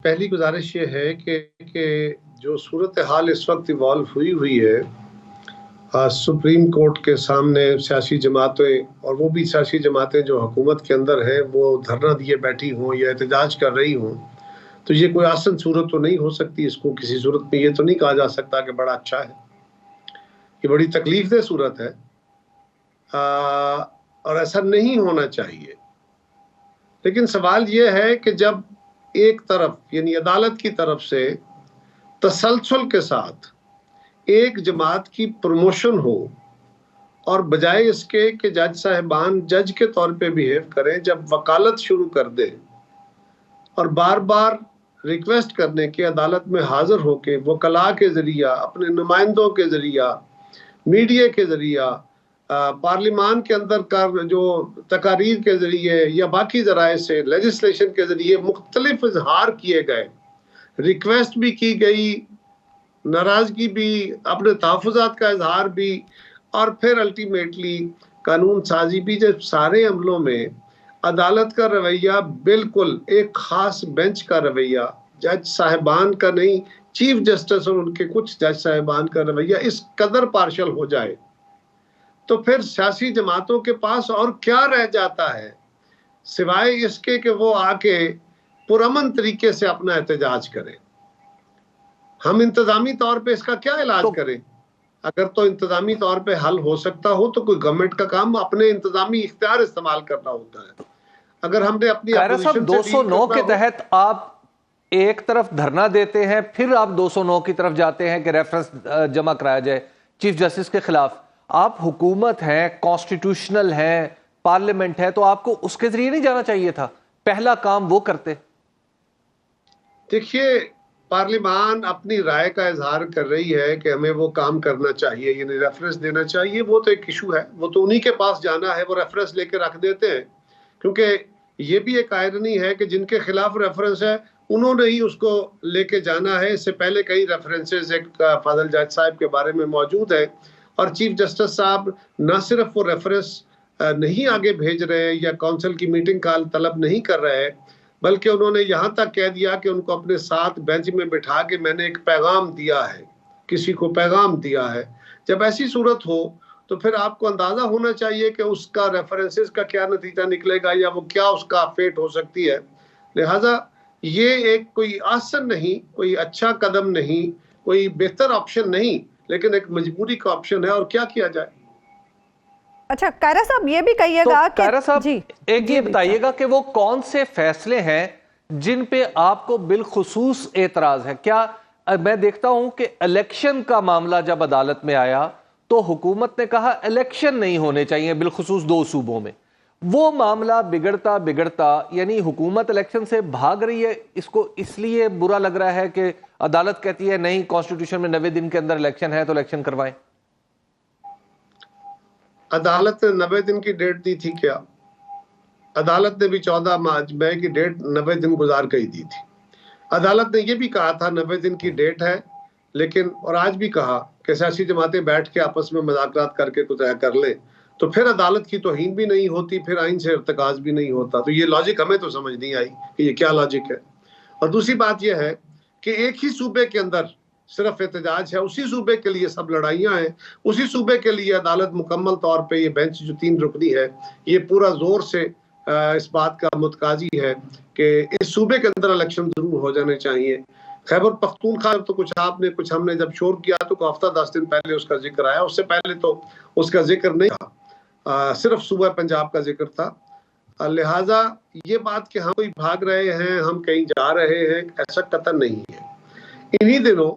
पहली गुजारिश ये है कि जो सूरत हाल इस वक्त इवॉल्व हुई है, सुप्रीम कोर्ट के सामने सियासी जमातें, और वो भी सियासी जमातें जो हुकूमत के अंदर है, वो धरना दिए बैठी हों या एहतजाज कर रही हों, तो ये कोई आसान सूरत तो नहीं हो सकती। इसको किसी सूरत में ये तो नहीं कहा जा सकता कि बड़ा अच्छा है। ये बड़ी तकलीफदेह सूरत है और ऐसा नहीं होना चाहिए। लेकिन सवाल ये है कि जब एक तरफ यानी अदालत की तरफ से तसलसल के साथ एक जमात की प्रमोशन हो और बजाय इसके कि जज साहिबान जज के तौर पे बिहेव करें, जब वकालत शुरू कर दें और बार बार रिक्वेस्ट करने के अदालत में हाजिर होके वकला के जरिया, अपने नुमाइंदों के जरिया, मीडिया के जरिया, पार्लिमान के अंदर का जो तकारीर के जरिए या बाकी जराए से लेजिस्लेशन के जरिए मुख्तलिफ इजहार किए गए, रिक्वेस्ट भी की गई, नाराजगी भी, अपने तहफ़्फ़ुज़ात का इजहार भी, और फिर अल्टीमेटली कानून साजी भी, जब सारे अमलों में अदालत का रवैया बिल्कुल एक खास बेंच का रवैया, जज साहिबान का नहीं, चीफ जस्टिस और उनके कुछ जज साहिबान का रवैया इस कदर पार्शल हो जाए, तो फिर सियासी जमातों के पास और क्या रह जाता है सिवाय इसके कि वो आके पुरअमन तरीके से अपना एहतजाज करें। हम इंतजामी तौर पे इसका क्या इलाज करें? अगर तो इंतजामी तौर पे हल हो सकता हो तो कोई गवर्नमेंट का काम अपने इंतजामी इख्तियार इस्तेमाल करना होता है। अगर हमने अपनी 209 के तहत आप एक तरफ धरना देते हैं, फिर आप 209 की तरफ जाते हैं कि रेफरेंस जमा कराया जाए चीफ जस्टिस के खिलाफ। आप हुकूमत हैं, कॉन्स्टिट्यूशनल हैं, पार्लियामेंट है, तो आपको उसके जरिए नहीं जाना चाहिए था? पहला काम वो करते। देखिए, पार्लिमान अपनी राय का इजहार कर रही है कि हमें वो काम करना चाहिए, यानी रेफरेंस देना चाहिए। वो तो एक इशू है, वो तो उन्हीं के पास जाना है, वो रेफरेंस लेके रख देते हैं। क्योंकि ये भी एक आयरनी है कि जिनके खिलाफ रेफरेंस है उन्होंने ही उसको लेके जाना है। इससे पहले कई रेफरेंसेस एक फादल जज साहब के बारे में मौजूद है, और चीफ जस्टिस साहब न सिर्फ वो रेफरेंस नहीं आगे भेज रहे या काउंसिल की मीटिंग का तलब नहीं कर रहे, बल्कि उन्होंने यहाँ तक कह दिया कि उनको अपने साथ बेंच में बिठा के मैंने एक पैगाम दिया है, किसी को पैगाम दिया है। जब ऐसी सूरत हो तो फिर आपको अंदाजा होना चाहिए कि उसका रेफरेंसेस का क्या नतीजा निकलेगा या वो क्या उसका फेट हो सकती है। लिहाजा ये एक कोई आसान नहीं, कोई अच्छा कदम नहीं, कोई बेहतर ऑप्शन नहीं, लेकिन एक मजबूरी का ऑप्शन है, और क्या किया जाए। अच्छा कायरा साहब, ये भी कहिएगा कि कायरा साहब एक ये बताइएगा कि वो कौन से फैसले हैं जिन पे आपको बिलखुसूस एतराज है? क्या मैं देखता हूं कि इलेक्शन का मामला जब अदालत में आया तो हुकूमत ने कहा इलेक्शन नहीं होने चाहिए बिलखुसूस 2 सूबों में। वो मामला बिगड़ता बिगड़ता यानी हुकूमत इलेक्शन से भाग रही है। इसको इसलिए बुरा लग रहा है कि अदालत कहती है नहीं, कॉन्स्टिट्यूशन में 90 दिन के अंदर इलेक्शन है तो इलेक्शन करवाएं। अदालत ने 90 दिन की डेट दी थी क्या? अदालत ने भी 14 मई की डेट 90 दिन गुजार कर ही दी थी। अदालत ने यह भी कहा था 90 दिन की डेट है, लेकिन और आज भी कहा कि सियासी जमातें बैठ के आपस में मुज़ाकरात करके कुछ तय कर ले, तो फिर अदालत की तौहीन भी नहीं होती, फिर आइन से इर्तिकाज भी नहीं होता। तो ये लॉजिक हमें तो समझ नहीं आई कि ये क्या लॉजिक है। और दूसरी बात यह है कि एक ही सूबे के अंदर सिर्फ एहतजाज है, उसी सूबे के लिए सब लड़ाइयाँ हैं, उसी सूबे के लिए अदालत मुकम्मल तौर पे ये बेंच जो 3 रुकनी है, ये पूरा जोर से इस बात का मुतकाजी है कि इस सूबे के अंदर इलेक्शन जरूर हो जाने चाहिए। खैबर पख्तूनख्वा तो कुछ आपने कुछ हमने जब शोर किया तो हफ्ता 10 दिन पहले उसका जिक्र आया, उससे पहले तो उसका जिक्र नहीं था, सिर्फ सूबा पंजाब का जिक्र था। लिहाजा ये बात कि हम कोई भाग रहे हैं, हम कहीं जा रहे हैं, ऐसा कतई नहीं है। इन्हीं दिनों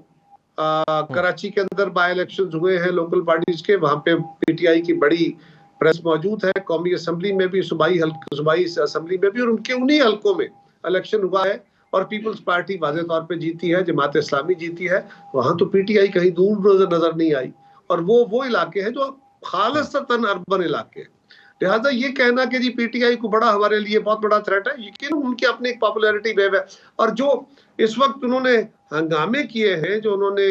कराची के अंदर बाय इलेक्शन हुए हैं लोकल पार्टीज के, वहां पे पीटीआई की बड़ी प्रेस मौजूद है, कौमी असम्बली में भी, सूबाई असम्बली में भी, और उनके उन्हीं हल्कों में इलेक्शन हुआ है और पीपल्स पार्टी वाज़े तौर पे जीती है, जमात इस्लामी जीती है। वहां तो पीटीआई कहीं दूर नजर नहीं आई, और वो इलाके हैं जो खालिसतन अर्बन इलाके हैं। लिहाजा ये कहना कि जी पीटीआई को बड़ा हमारे लिए बहुत बड़ा थ्रेट है, यकीन उनकी अपनी एक पॉपुलैरिटी वेव है, और जो इस वक्त उन्होंने हंगामे किए हैं, जो उन्होंने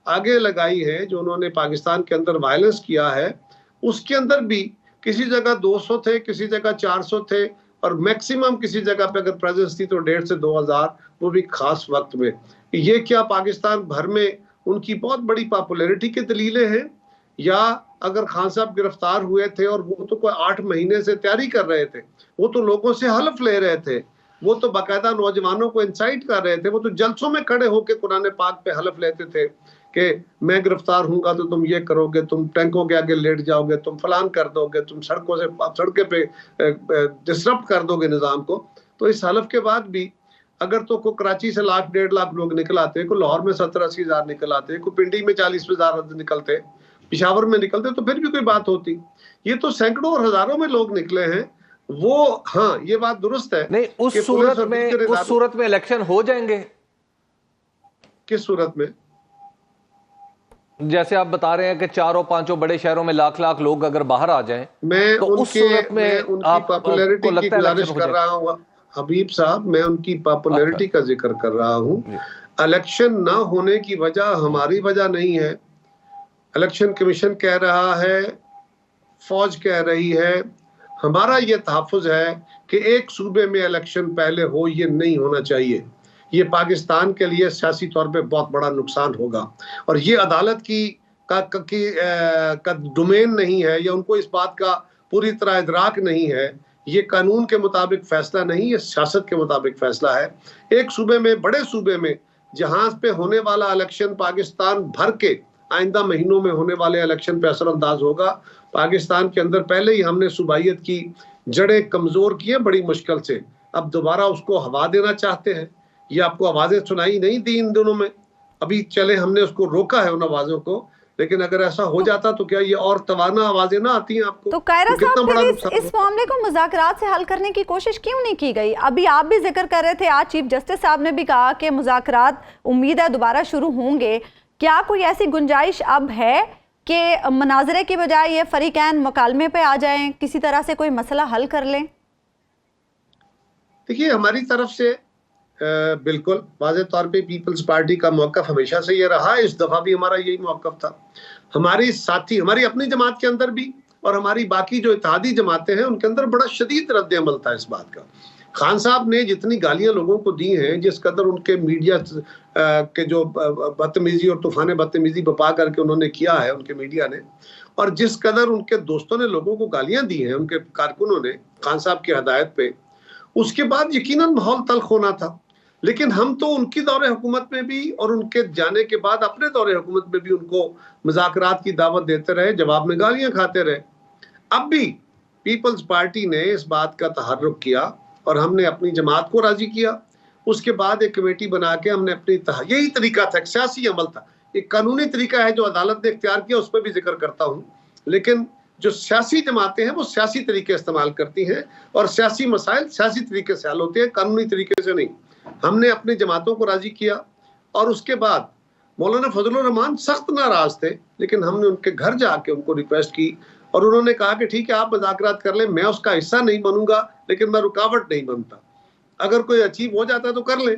आगे लगाई है, जो उन्होंने पाकिस्तान के अंदर वायलेंस किया है, उसके अंदर भी किसी जगह 200 थे, किसी जगह 400 थे, और मैक्सिमम किसी जगह पे अगर प्रेजेंस थी तो 1,500 से 2,000 वो भी खास वक्त में। ये क्या पाकिस्तान भर में उनकी बहुत बड़ी पॉपुलैरिटी की दलीलें हैं, या अगर खान साहब गिरफ्तार हुए थे और वो तो कोई 8 महीने से तैयारी कर रहे थे, वो तो लोगों से हल्फ ले रहे थे, वो तो बाकायदा नौजवानों को इंसाइट कर रहे थे, वो तो जलसों में खड़े होकर कुरान पाक पे हल्फ लेते थे कि मैं गिरफ्तार हूंगा तो तुम ये करोगे, तुम टैंकों के आगे लेट जाओगे, तुम फलान कर दोगे, तुम सड़के पे डिसरप्ट कर दोगे निजाम को। तो इस हल्फ के बाद भी अगर तो को कराची से 1,00,000-1,50,000 लोग निकल आते, को लाहौर में 70-80 हजार निकल आते, को पिंडी में 40,000 निकलते, पिशावर में निकलते, तो फिर भी कोई बात होती। ये तो सैकड़ों और हजारों में लोग निकले हैं। वो हाँ, ये बात दुरुस्त है। नहीं, उस सूरत में इलेक्शन हो जाएंगे। किस सूरत में? जैसे आप बता रहे हैं कि 4-5 बड़े शहरों में लाख लोग अगर बाहर आ जाएं, मैं तो उस सूरत में उनकी पॉपुलैरिटी की गुजारिश कर रहा हूँ हबीब साहब, मैं उनकी पॉपुलैरिटी का जिक्र कर रहा हूँ। इलेक्शन ना होने की वजह हमारी वजह नहीं है। इलेक्शन कमीशन कह रहा है, फौज कह रही है, हमारा ये तहफ़्फ़ुज़ है कि एक सूबे में इलेक्शन पहले हो, ये नहीं होना चाहिए। ये पाकिस्तान के लिए सियासी तौर पे बहुत बड़ा नुकसान होगा, और ये अदालत का डोमेन नहीं है, या उनको इस बात का पूरी तरह इदराक नहीं है। ये कानून के मुताबिक फैसला नहीं, ये सियासत के मुताबिक फैसला है। एक सूबे में, बड़े सूबे में, जहां पे होने वाला इलेक्शन पाकिस्तान भर के आइंदा महीनों में होने वाले इलेक्शन पे असरअंदाज होगा। पाकिस्तान के अंदर पहले ही हमने सूबाइयत की जड़ें कमजोर की हैं बड़ी मुश्किल से, अब दोबारा उसको हवा देना चाहते हैं। ये आपको आवाजें सुनाई नहीं दी इन दिनों में, अभी चले हमने उसको रोका है उन आवाजों को, लेकिन अगर ऐसा हो जाता तो क्या ये और तवाना आवाजें ना आती हैं आपको? तो कायरा साहब, इस मामले को मुज़ाकरात से हल करने की कोशिश क्यों नहीं की गई? अभी आप भी जिक्र कर रहे थे, आज चीफ जस्टिस साहब ने भी कहा कि मुज़ाकरात उम्मीद है दोबारा शुरू होंगे। क्या कोई ऐसी गुंजाइश अब है कि मनाजरे के बजाय ये फरीकैन मुकालमे पे आ जाएं, किसी तरह से कोई मसला हल कर लें? देखिए, हमारी तरफ से बिल्कुल वाज़ेह तौर पे पीपल्स पार्टी का मौक़िफ़ हमेशा से ये रहा है, इस दफ़ा भी हमारा यही मौक़िफ़ था। हमारी साथी, हमारी अपनी जमात के अंदर भी और हमारी बाकी जो इत्तेहादी जमातें हैं उनके अंदर बड़ा शदीद रद्द अमल था इस बात का। खान साहब ने जितनी गालियां लोगों को दी हैं, जिस कदर उनके मीडिया के जो बदतमीजी और तूफान बदतमीजी बपा करके उन्होंने किया है उनके मीडिया ने, और जिस कदर उनके दोस्तों ने लोगों को गालियां दी हैं, उनके कारकुनों ने खान साहब की हदायत पे, उसके बाद यकीनन माहौल तल्ख होना था। लेकिन हम तो उनकी दौरे हुकूमत में भी और उनके जाने के बाद अपने दौरे हुकूमत में भी उनको मुज़ाकरात की दावत देते रहे, जवाब में गालियां खाते रहे। अब भी पीपल्स पार्टी ने इस बात का तहर्रुक किया और हमने अपनी जमात को राजी किया। उसके बाद एक कमेटी बना के हमने अपनी यही तरीका था, सियासी अमल था, एक कानूनी तरीका है जो अदालत ने इख्तियार किया, उस पर भी जिक्र करता हूँ। लेकिन जो सियासी जमातें हैं वो सियासी तरीके इस्तेमाल करती हैं और सियासी मसाइल सियासी तरीके से हल होते हैं, कानूनी तरीके से नहीं। हमने अपनी जमातों को राजी किया और उसके बाद मौलाना फजलुर रहमान सख्त नाराज थे, लेकिन हमने उनके घर जाके उनको रिक्वेस्ट की और उन्होंने कहा कि ठीक है, आप मुज़ाकरात कर लें, मैं उसका हिस्सा नहीं बनूंगा, लेकिन मैं रुकावट नहीं बनता। अगर कोई अचीव हो जाता है तो कर ले।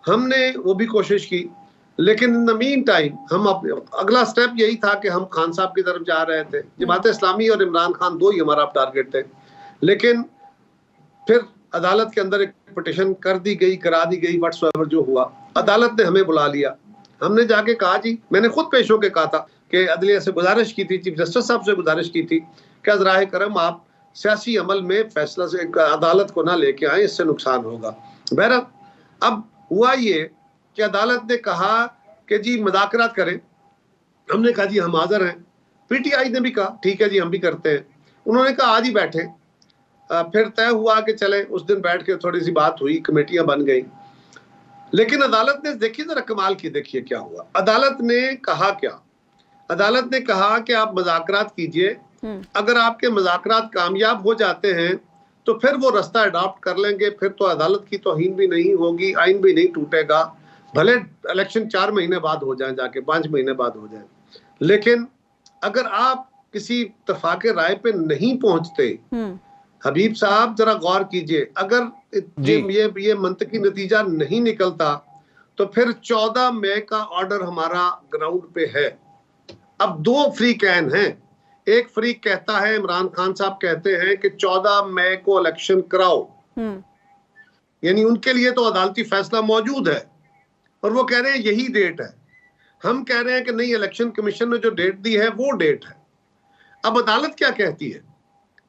हमने वो भी कोशिश की, लेकिन इन द मीन टाइम हम अगला स्टेप यही था कि हम खान साहब की तरफ जा रहे थे। जमात इस्लामी और इमरान खान दो ही हमारा टारगेट थे। लेकिन फिर अदालत के अंदर एक पिटीशन कर दी गई, करा दी गई, व्हाट्सएवर जो हुआ, अदालत ने हमें बुला लिया। हमने जाके कहा जी, मैंने खुद पेश होकर कहा था कि अदलिया से गुजारिश की थी, चीफ जस्टिस साहब से गुजारिश की थी कि अज़राए करम आप सियासी अमल में फैसला से अदालत को ना लेके आए, इससे नुकसान होगा। बहरहाल अब हुआ ये कि अदालत ने कहा कि जी मुज़ाकरात करें। हमने कहा जी हम हाज़िर हैं। पीटीआई ने भी कहा ठीक है जी हम भी करते हैं। उन्होंने कहा आज ही बैठे। फिर तय हुआ कि चले, उस दिन बैठ के थोड़ी सी बात हुई, कमेटियां बन गई। लेकिन अदालत ने देखिए जरा कमाल की, देखिए क्या हुआ। अदालत ने कहा क्या? अदालत ने कहा कि आप मुज़ाकरात कीजिए, अगर आपके मुज़ाकरात कामयाब हो जाते हैं तो फिर वो रास्ता अडॉप्ट कर लेंगे, फिर तो अदालत की तौहीन भी नहीं होगी, आइन भी नहीं टूटेगा, भले इलेक्शन 4 महीने बाद हो जाए, जाके 5 महीने बाद हो जाए। लेकिन अगर आप किसी इत्तेफाक़े राय पे नहीं पहुंचते, हबीब साहब जरा गौर कीजिए, अगर ये मंतकी नतीजा नहीं निकलता तो फिर 14 मई का ऑर्डर हमारा ग्राउंड पे है। अब 2 फ्री कैन हैं। एक फ्री कहता है, इमरान खान साहब कहते हैं कि 14 मई को इलेक्शन कराओ, यानी उनके लिए तो अदालती फैसला मौजूद है और वो कह रहे हैं यही डेट है। हम कह रहे हैं कि नहीं, इलेक्शन कमीशन ने जो डेट दी है वो डेट है। अब अदालत क्या कहती है?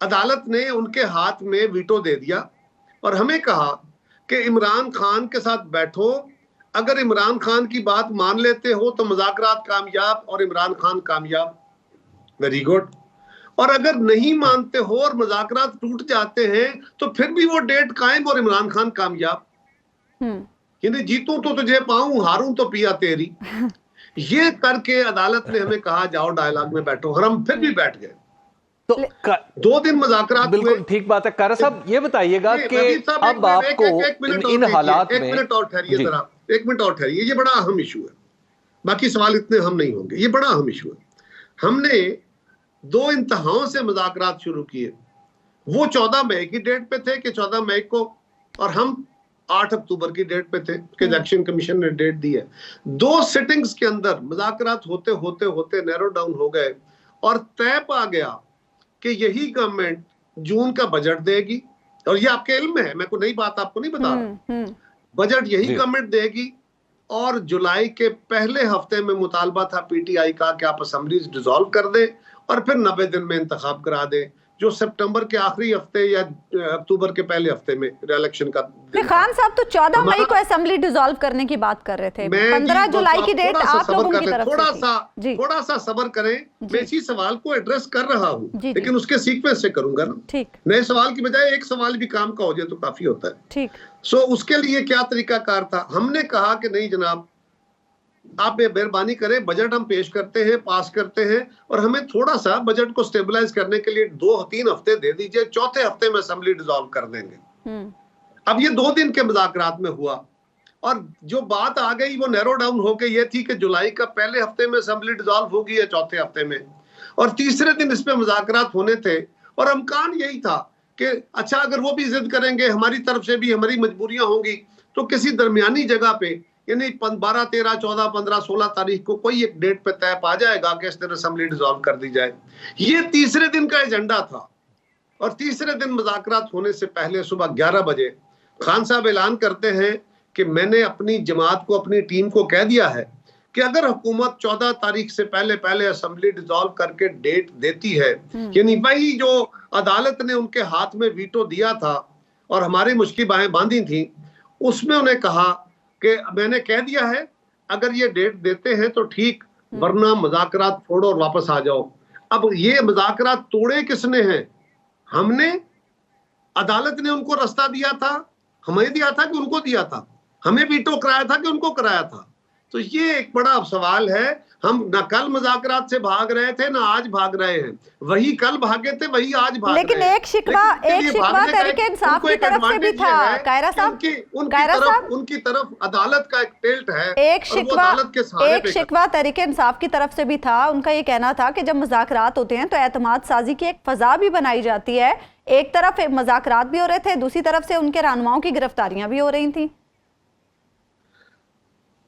अदालत ने उनके हाथ में वीटो दे दिया और हमें कहा कि इमरान खान के साथ बैठो, अगर इमरान खान की बात मान लेते हो तो मुज़ाकरात कामयाब और इमरान खान कामयाब, वेरी गुड। और अगर नहीं मानते हो और मुज़ाकरात टूट जाते हैं तो फिर भी वो डेट कायम और इमरान खान कामयाब। यानी जीतूं तो तुझे पाऊं, हारूं तो पिया तेरी। ये करके अदालत ने हमें कहा जाओ डायलॉग में बैठो, और हम फिर भी बैठ गए। तो 2 दिन मुज़ाकरात बिल्कुल ठीक बात है। कारा साहब ये बताइएगा कि अब आपको इन हालात में, 1 मिनट और ठहरिए जरा, 1 मिनट और ठहरिए। ये बड़ा अहम इशू है, बाकी सवाल इतने हम नहीं होंगे। ये बड़ा अहम इशू है। हमने 2 इंतहाओं से मुज़ाकरात शुरू किए। वो 14 मई की डेट पे थे कि 14 मई को, और हम 8 अक्टूबर की डेट पे थे कि इलेक्शन कमीशन ने डेट दी है। 2 सिटिंग्स के अंदर मुज़ाकरात होते होते होते नैरो डाउन हो गए और तय पा गया कि यही गवर्नमेंट जून का बजट देगी। और ये आपके इल्म में है, मैं कोई नई बात आपको नहीं बता रहा। बजट यही गवर्नमेंट देगी और जुलाई के पहले हफ्ते में मुतालबा था पीटीआई का कि आप असेंबलीज डिसॉल्व कर दें और फिर 90 दिन में इंतखाब करा दें, जो सितंबर के आखिरी हफ्ते या अक्टूबर के पहले हफ्ते में इलेक्शन का। खान साहब तो 14 मई को असेंबली डिसॉल्व करने की बात कर रहे थे। 15 जुलाई की डेट आप लोगों की तरफ से। थोड़ा सा सब्र करें, मैं इसी सवाल को एड्रेस कर रहा हूँ, लेकिन उसके सीक्वेंस से करूंगा ना। ठीक, नए सवाल की बजाय एक सवाल भी काम का हो जाए तो काफी होता है। ठीक, सो उसके लिए क्या तरीकाकार था? हमने कहा कि नहीं जनाब, आप मेहरबानी करें, बजट हम पेश करते हैं, पास करते हैं, और हमें थोड़ा सा बजट को स्टेबलाइज करने के लिए 2-3 हफ्ते दे दीजिए, चौथे हफ्ते में असेंबली डिसॉल्व कर देंगे। अब ये 2 दिन के मुज़ाकरात में हुआ और जो बात आ गई वो नैरो डाउन हो गई। ये थी कि जुलाई का पहले हफ्ते में असेंबली डिसॉल्व होगी या चौथे हफ्ते में, और तीसरे दिन इस पे मुज़ाकरात होने थे। और अमकान यही था कि अच्छा, अगर वो भी जिद करेंगे, हमारी तरफ से भी हमारी मजबूरियां होंगी, तो किसी दरमियानी जगह पे, यानी 12, 13, 14, 15, 16 तारीख को कोई एक डेट पे तय पा जाएगा कि इस दिन असेंबली डिसॉल्व कर दी जाए। ये तीसरे दिन का एजेंडा था। और तीसरे दिन मुज़ाकरात होने से पहले सुबह 11 बजे खान साहब ऐलान करते हैं कि मैंने अपनी जमात को, अपनी टीम को कह दिया है कि अगर हुकूमत 14 तारीख से पहले असेंबली डिसॉल्व करके डेट देती है, यानी वही जो अदालत ने उनके हाथ में वीटो दिया था और हमारी मुश्किल बाहें बांधी थी, उसमें उन्हें कहा कि मैंने कह दिया है अगर ये डेट देते हैं तो ठीक, वरना मुज़ाकरात छोड़ो और वापस आ जाओ। अब ये मुज़ाकरात तोड़े किसने हैं? हमने, अदालत ने उनको रास्ता दिया था, हमें दिया था कि उनको दिया था, हमें वीटो कराया था कि उनको कराया था? तो ये एक बड़ा सवाल है। हम न कल मुज़ाकरात से भाग रहे थे, ना आज भाग रहे हैं। वही कल भागे थे, वही आज भाग लेकिन रहे हैं। एक शिकवा तरीके इंसाफ की तरफ से भी था कायरा साहब। उनकी तरफ अदालत का एक टिल्ट है। एक शिकवा तरीके इंसाफ की तरफ से भी था। उनका ये कहना था कि जब मुज़ाकरात होते हैं तो एतमाद साजी की एक फजा भी बनाई जाती है। एक तरफ मुज़ाकरात भी हो रहे थे, दूसरी तरफ से उनके रहनुमाओं की गिरफ्तारियां भी हो रही थी।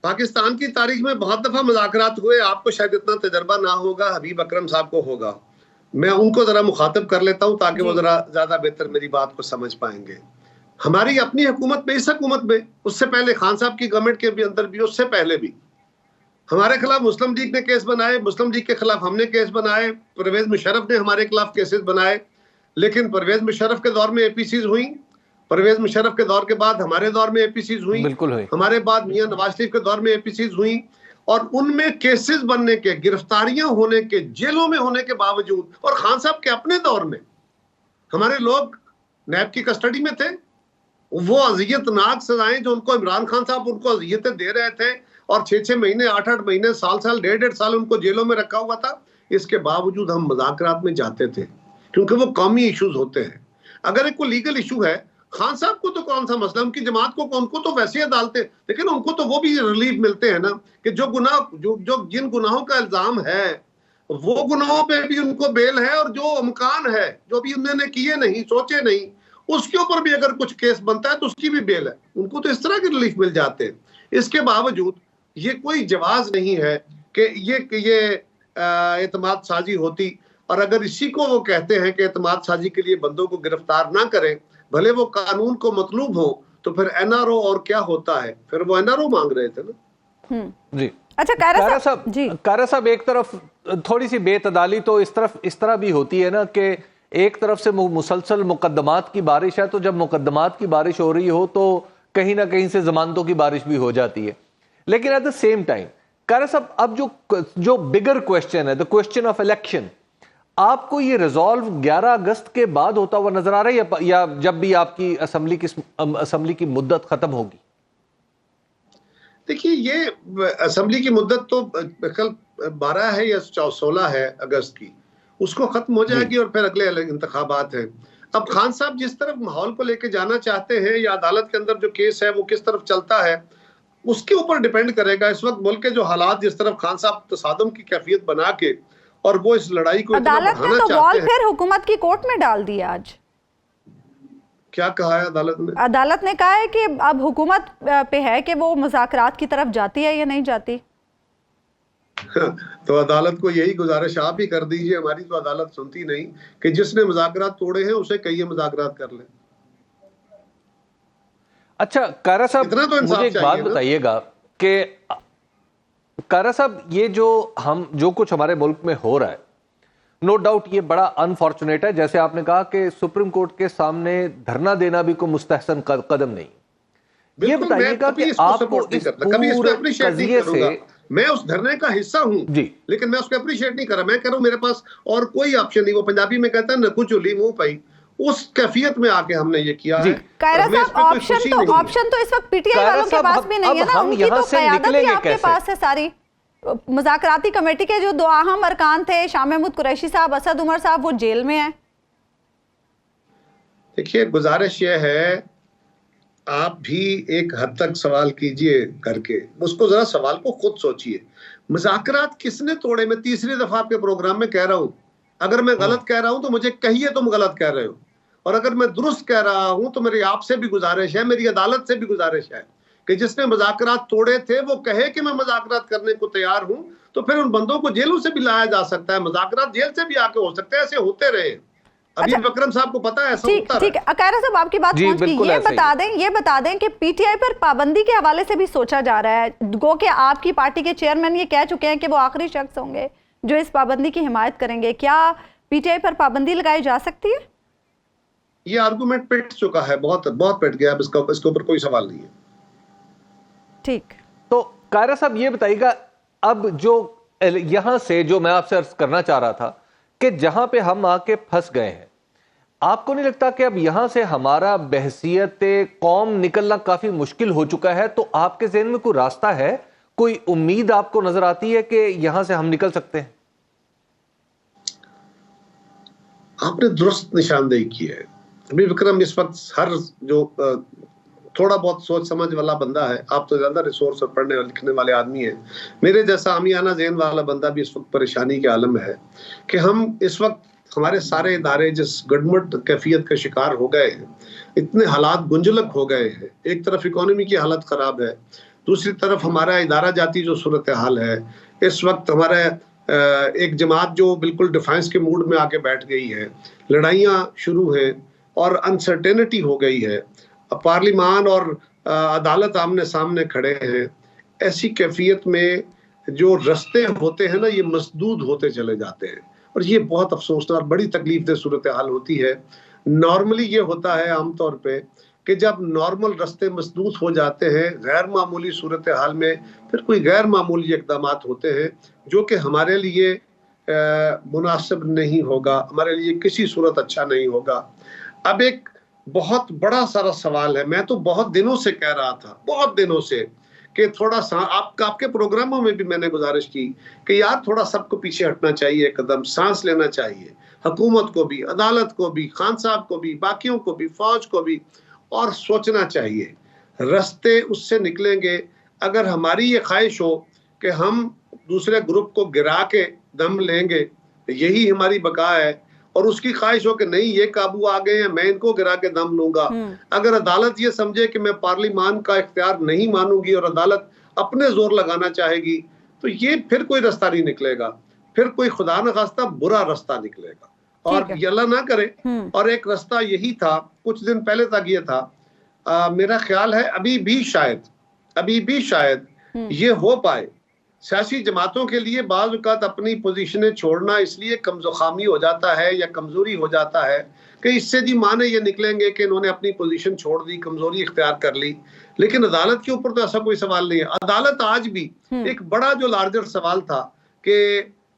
पाकिस्तान की तारीख में बहुत दफा मुज़ाकरात हुए, आपको शायद इतना तजर्बा ना होगा, हबीब अकरम साहब को होगा। मैं उनको जरा मुखातब कर लेता हूं ताकि वो जरा ज्यादा बेहतर मेरी बात को समझ पाएंगे। हमारी अपनी हुकूमत में, इस हुकूमत में, उससे पहले खान साहब की गवर्नमेंट के भी अंदर भी, उससे पहले भी हमारे खिलाफ मुस्लिम लीग ने केस बनाए, मुस्लिम लीग के खिलाफ हमने केस बनाए, परवेज मुशर्रफ ने हमारे खिलाफ केसेस बनाए। लेकिन परवेज मुशर्रफ के दौर में एपीसीज हुई, परवेज मुशर्रफ के दौर के बाद हमारे दौर में एपीसीज हुई, हमारे बाद मियां नवाज शरीफ के दौर में एपीसीज हुई, और उनमें केसेस बनने के, गिरफ्तारियां होने के, जेलों में होने के बावजूद, और खान साहब के अपने दौर में हमारे लोग नैब की कस्टडी में थे। वो अजियतनाक सजाएं जो उनको इमरान खान साहब उनको अजियतें दे रहे थे, और 6-6 महीने, 8-8 महीने, साल, 1.5 साल उनको जेलों में रखा हुआ था। इसके बावजूद हम मुज़ाकरात में जाते थे, क्योंकि वो कौमी इश्यूज होते हैं। अगर एक को लीगल इशू है, खान साहब को तो कौन सा मसला, उनकी जमात को, उनको तो वैसे अदालतें, लेकिन उनको तो वो भी रिलीफ मिलते हैं ना, कि जो जिन गुनाहों का इल्जाम है वो गुनाहों पे भी उनको बेल है, और जो अमकान है, जो भी उन्होंने किए नहीं, सोचे नहीं, उसके ऊपर भी अगर कुछ केस बनता है तो उसकी भी बेल है। उनको तो इस तरह के रिलीफ मिल जाते हैं। इसके बावजूद ये कोई जवाज नहीं है कि ये एतमाद साजी होती। और अगर इसी को वो कहते हैं कि एतमाद साजी के लिए बंदों को गिरफ्तार ना करें, भले वो कानून को मतलूब हो, तो फिर एनआरओ और क्या होता है, फिर वो एनआरओ मांग रहे थे ना। जी अच्छा कायरा साहब जी, कायरा साहब एक तरफ थोड़ी सी बेतदाली तो इस तरह भी होती है ना कि एक तरफ से मुसलसल मुकदमात की बारिश है, तो जब मुकदमात की बारिश हो रही हो तो कहीं ना कहीं से जमानतों की बारिश भी हो जाती है। लेकिन at the same time Kaira साहब, अब जो बिगर क्वेश्चन है, द क्वेश्चन ऑफ इलेक्शन, आपको ये रिजॉल्व 11 अगस्त के बाद होता हुआ नजर आ रहा है या जब भी आपकी असेंबली की मुद्दत खत्म होगी? देखिए, ये असेंबली की मुद्दत तो कल 12 है या 16 है अगस्त की, उसको खत्म हो जाएगी और फिर अगले अलग इंतखाबात हैं। अब खान साहब जिस तरफ माहौल को लेके जाना चाहते हैं या अदालत के अंदर जो केस है वो किस तरफ चलता है, उसके ऊपर डिपेंड करेगा। इस वक्त मुल्क के जो हालात, जिस तरफ खान साहब तसादुम की कैफियत बना के और वो इस लड़ाई को अदालत ने तो बॉल फिर हुकूमत की कोर्ट में डाल दिया। आज क्या कहा है अदालत ने? अदालत ने कहा है कि अब हुकूमत पे है कि वो मुज़ाकरात की तरफ जाती है या नहीं जाती। तो अदालत को यही गुजारिश आप ही कर दीजिए, हमारी तो अदालत सुनती नहीं कि जिसने मुज़ाकरात तोड़े हैं उसे कहिए मुज़ाकरात कर ले। अच्छा कायरा साहब, तो मुझे एक बात बताइएगा कि कायरा साहब, ये जो कुछ हमारे मुल्क में हो रहा है, नो डाउट ये बड़ा अनफॉर्चुनेट है। जैसे आपने कहा कि सुप्रीम कोर्ट के सामने धरना देना भी कोई मुस्तहसन कदम नहीं। ये बताइएगा कि आपको इस पूरे कज़िये से, मैं उस धरने का हिस्सा हूं जी, लेकिन मैं उसको अप्रिशिएट नहीं कर रहा। मैं कह रहा हूं मेरे पास और कोई ऑप्शन नहीं। वो पंजाबी में कहता है न कुछ उली मुंह पाई, उस कैफियत में आके हमने ये किया है। कायरा साहब, ऑप्शन तो इस वक्त पीटीआई वालों के पास भी नहीं है ना, उनकी तो क़यादत ही आपके पास है सारी। मुज़ाकराती कमेटी के जो 2 अहम अरकान थे, शाह महमूद कुरैशी साहब, असद उमर साहब, वो जेल में हैं। देखिए, गुजारिश ये है, आप भी एक हद तक सवाल कीजिए करके, उसको जरा सवाल को खुद सोचिए। मुज़ाकरात किसने तोड़े? मैं तीसरी दफा आपके प्रोग्राम में कह रहा हूं, अगर मैं गलत कह रहा हूं तो मुझे कहिए तुम गलत कह रहे हो, और अगर मैं दुरुस्त कह रहा हूं तो मेरी आपसे भी गुजारिश है, मेरी अदालत से भी गुजारिश है कि जिसने मुज़ाकरात तोड़े थे वो कहे कि मैं मुज़ाकरात करने को तैयार हूं, तो फिर उन बंदों को जेलों से भी लाया जा सकता है, मुज़ाकरात जेल से भी आके हो सकते हैं। ऐसे होते रहे। अभी विक्रम साहब को पता है, ऐसा होता है। ठीक है, कायरा साहब आपकी बात पहुंच गई। ये बता दें कि पीटीआई पर पाबंदी के हवाले से भी सोचा जा रहा है, गो कि आपकी पार्टी के चेयरमैन ये कह चुके हैं कि वो आखिरी शख्स होंगे जो इस पाबंदी की हिमायत करेंगे। क्या पीटीआई पर पाबंदी लगाई जा सकती है? ये आर्गुमेंट पिट चुका है, बहुत पिट गया, इसके ऊपर कोई सवाल नहीं है। ठीक, तो कायरा साहब ये बताइएगा, अब जो यहां से जो मैं आपसे अर्ज करना चाह रहा था कि जहां पे हम आके फंस गए हैं, आपको नहीं लगता कि अब यहां से हमारा बहसियत कौम निकलना काफी मुश्किल हो चुका है? तो आपके ज़हन में कोई रास्ता है, कोई उम्मीद आपको नजर आती है कि यहां से हम निकल सकते हैं? आपने दुरुस्त निशानदेही की है। अभी विक्रम इस वक्त हर जो थोड़ा बहुत सोच समझ वाला बंदा है, आप तो ज्यादा रिसोर्स और पढ़ने और लिखने वाले आदमी हैं, मेरे जैसा आमियाना ज़हन वाला बंदा भी इस वक्त परेशानी के आलम है कि हम इस वक्त हमारे सारे इदारे जिस गड़मट कैफियत का शिकार हो गए हैं, इतने हालात गुंजलक हो गए हैं। एक तरफ इकोनॉमी की हालत खराब है, दूसरी तरफ हमारा इदारा जाती जो सूरत हाल है। इस वक्त हमारा एक जमात जो बिल्कुल डिफेंस के मूड में आके बैठ गई है, लड़ाइयाँ शुरू हैं और अनसर्टेनिटी हो गई है। पार्लिमान और अदालत आमने सामने खड़े हैं। ऐसी कैफियत में जो रास्ते होते हैं ना, ये मसदूद होते चले जाते हैं और ये बहुत अफसोसनाक बड़ी तकलीफ दे सूरत हाल होती है। नॉर्मली ये होता है आमतौर पे कि जब नॉर्मल रास्ते मसदूद हो जाते हैं गैर मामूली सूरत हाल में, फिर कोई गैर मामूली इक़दामात होते हैं जो कि हमारे लिए मुनासिब नहीं होगा, हमारे लिए किसी सूरत अच्छा नहीं होगा। अब एक बहुत बड़ा सारा सवाल है, मैं तो बहुत दिनों से कह रहा था, बहुत दिनों से, कि थोड़ा सा आपके प्रोग्रामों में भी मैंने गुजारिश की कि यार थोड़ा सबको पीछे हटना चाहिए, कदम सांस लेना चाहिए, हुकूमत को भी, अदालत को भी, खान साहब को भी, बाकियों को भी, फौज को भी, और सोचना चाहिए रास्ते उससे निकलेंगे अगर हमारी ये ख्वाहिश हो कि हम दूसरे ग्रुप को गिरा के दम लेंगे, यही हमारी बका है, और उसकी ख्वाहिश हो कि नहीं ये काबू आ गए हैं, मैं इनको गिरा के दम लूंगा। अगर अदालत ये समझे कि मैं पार्लिमान का इख्तियार नहीं मानूंगी और अदालत अपने जोर लगाना चाहेगी, तो ये फिर कोई रास्ता नहीं निकलेगा, फिर कोई खुदा न खास्ता बुरा रास्ता निकलेगा। और ये अल्लाह ना करे। और एक रास्ता यही था, कुछ दिन पहले तक ये था मेरा ख्याल है अभी भी शायद ये हो पाए। सियासी जमातों के लिए बाज़ औक़ात अपनी पोजीशनें छोड़ना इसलिए कमज़ोखामी हो जाता है या कमज़ोरी हो जाता है कि इससे जी माने ये निकलेंगे कि इन्होंने अपनी पोजीशन छोड़ दी, कमज़ोरी इख्तियार कर ली। लेकिन अदालत के ऊपर तो ऐसा कोई सवाल नहीं है। अदालत आज भी एक बड़ा जो लार्जर सवाल था कि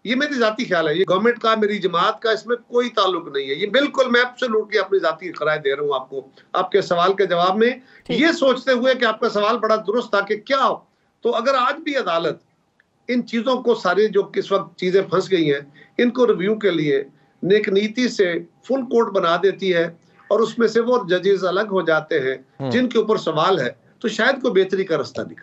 ये मेरी ज़ाती ख्याल है, ये गवर्नमेंट का, मेरी जमात का इसमें कोई ताल्लुक नहीं है। ये बिल्कुल मैं एब्सोल्युटली अपनी ज़ाती राय दे रहा हूँ आपको, आपके सवाल के जवाब में, ये सोचते हुए कि आपका सवाल बड़ा दुरुस्त था कि क्या तो अगर आज भी अदालत इन चीज़ों को सारी जो किस वक्त चीज़ें फंस गई हैं इनको रिव्यू के लिए नेक नीति से फुल कोर्ट बना देती है और उसमें से वो जजेस अलग हो जाते हैं जिनके ऊपर सवाल है, तो शायद कोई बेहतरी का रास्ता निकल।